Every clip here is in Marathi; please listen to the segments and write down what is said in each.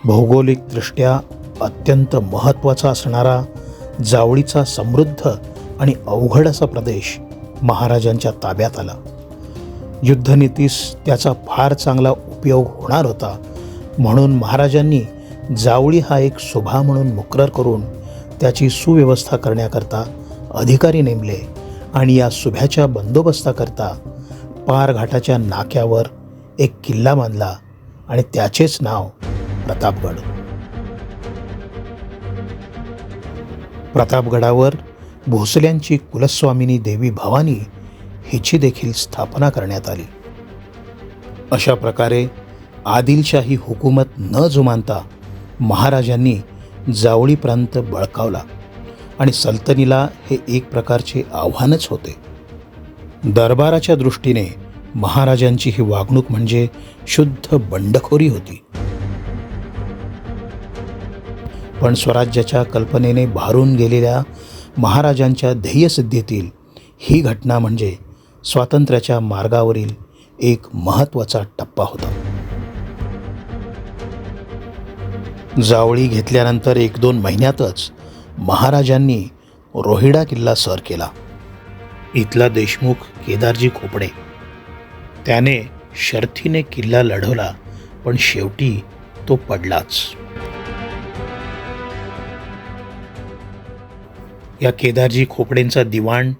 भौगोलिकदृष्ट्या अत्यंत महत्त्वाचा असणारा जावळीचा समृद्ध आणि अवघड असा प्रदेश महाराजांच्या ताब्यात आला. युद्धनीतीस त्याचा फार चांगला उपयोग होणार होता, म्हणून महाराजांनी जावळी हा एक सुभा म्हणून मुकरर करून त्याची सुव्यवस्था करण्याकरता अधिकारी नेमले आणि या सुभ्याच्या बंदोबस्ताकरता पार घाटाच्या नाक्यावर एक किल्ला बांधला आणि त्याचेच नाव प्रतापगड. प्रतापगडावर भोसल्यांची कुलस्वामिनी देवी भवानी हिची देखील स्थापना करण्यात आली. अशा प्रकारे आदिलशाही हुकूमत न जुमानता महाराजांनी जावळी प्रांत बळकावला आणि सल्तनीला हे एक प्रकारचे आव्हानच होते. दरबाराच्या दृष्टीने महाराजांची ही वागणूक म्हणजे शुद्ध बंडखोरी होती. पण स्वराज्याच्या कल्पनेने भारून गेलेल्या महाराजांच्या ध्येयसिद्धीतील ही घटना म्हणजे स्वातंत्र्याच्या मार्गावरील एक महत्त्वाचा टप्पा होता. जावळी घेतल्यानंतर 1-2 महिन्यातच महाराजांनी रोहिडा किल्ला सर केला. इथला देशमुख केदारजी खोपडे त्याने शर्थीने किल्ला लढवला, पण शेवटी तो पडलाच. या केदारजी खोपडेंचा दिवाण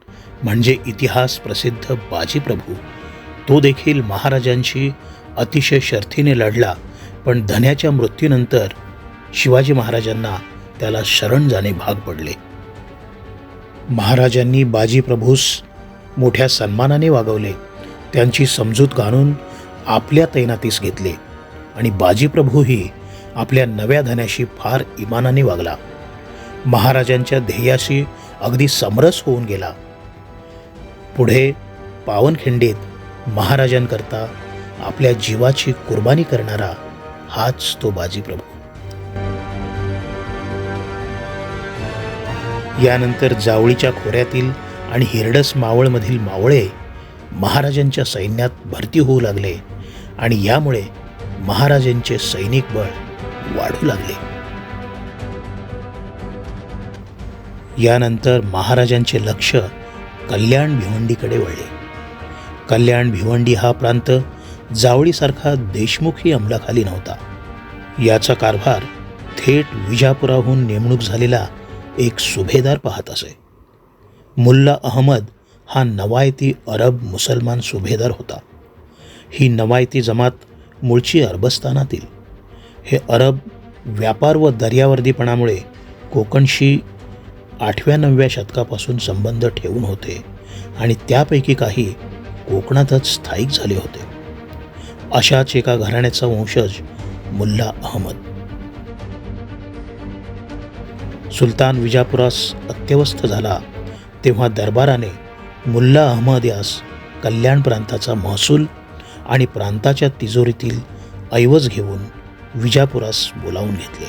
म्हणजे इतिहास प्रसिद्ध बाजीप्रभू, तो देखील महाराजांशी अतिशय शर्थीने लढला, पण धन्याच्या मृत्यूनंतर शिवाजी महाराजांना त्याला शरण जाणे भाग पडले. महाराजांनी बाजीप्रभूस मोठ्या सन्मानाने वागवले, त्यांची समजूत घालून आपल्या तैनातीस घेतले आणि बाजीप्रभूही आपल्या नव्या धन्याशी फार इमानाने वागला. महाराजांच्या ध्येयाशी अगदी समरस होऊन गेला. पुढे पावनखिंडीत महाराजांकरता आपल्या जीवाची कुर्बानी करणारा हाच तो बाजीप्रभू. यानंतर जावळीच्या खोऱ्यातील आणि हिरडस मावळमधील मावळे महाराजांच्या सैन्यात भरती होऊ लागले आणि यामुळे महाराजांचे सैनिक बळ वाढू लागले. यानंतर महाराजांचे लक्ष कल्याण भिवंडीकडे वळले. कल्याण भिवंडी हा प्रांत जावळीसारखा देशमुखी अंमलाखाली नव्हता. याचा कारभार थेट विजापुराहून नेमणूक झालेला एक सुभेदार पाहत असे. मुल्ला अहमद हा नवायती अरब मुसलमान सुभेदार होता. ही नवायती जमात मूळची अरबस्तानातील. हे अरब व्यापार व दर्यावर्दीपणामुळे कोकणशी 8व्या-9व्या शतकापासून संबंध ठेवून होते आणि त्यापैकी काही कोकणातच स्थायिक झाले होते. अशाच एका घराण्याचा वंशज मुल्ला अहमद. सुलतान विजापुरास अत्यवस्थ झाला तेव्हा दरबाराने मुल्ला अहमद यास कल्याण प्रांताचा महसूल आणि प्रांताच्या तिजोरीतील ऐवज घेऊन विजापुरास बोलावून घेतले.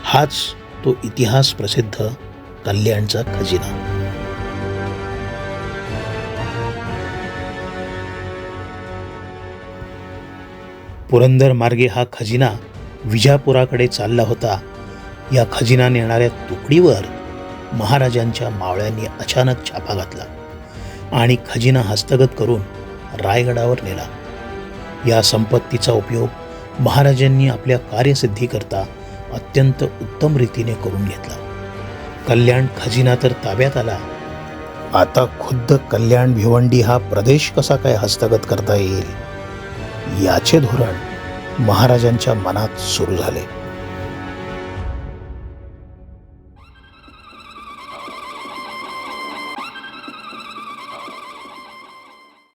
हाच तो इतिहास प्रसिद्ध कल्याणचा खजिना. पुरंदर मार्गे हा खजिना विजापुराकडे चालला होता. या खजिना नेणाऱ्या तुकडीवर महाराजांच्या मावळ्यांनी अचानक छापा घातला आणि खजिना हस्तगत करून रायगडावर नेला. या संपत्तीचा उपयोग महाराजांनी आपल्या कार्यसिद्धीकरता अत्यंत उत्तम रीतीने करून घेतला. कल्याण खजिना तर ताब्यात आला. आता खुद्द कल्याण भिवंडी हा प्रदेश कसा काय हस्तगत करता येईल याचे धोरण महाराजांच्या मनात सुरू झाले.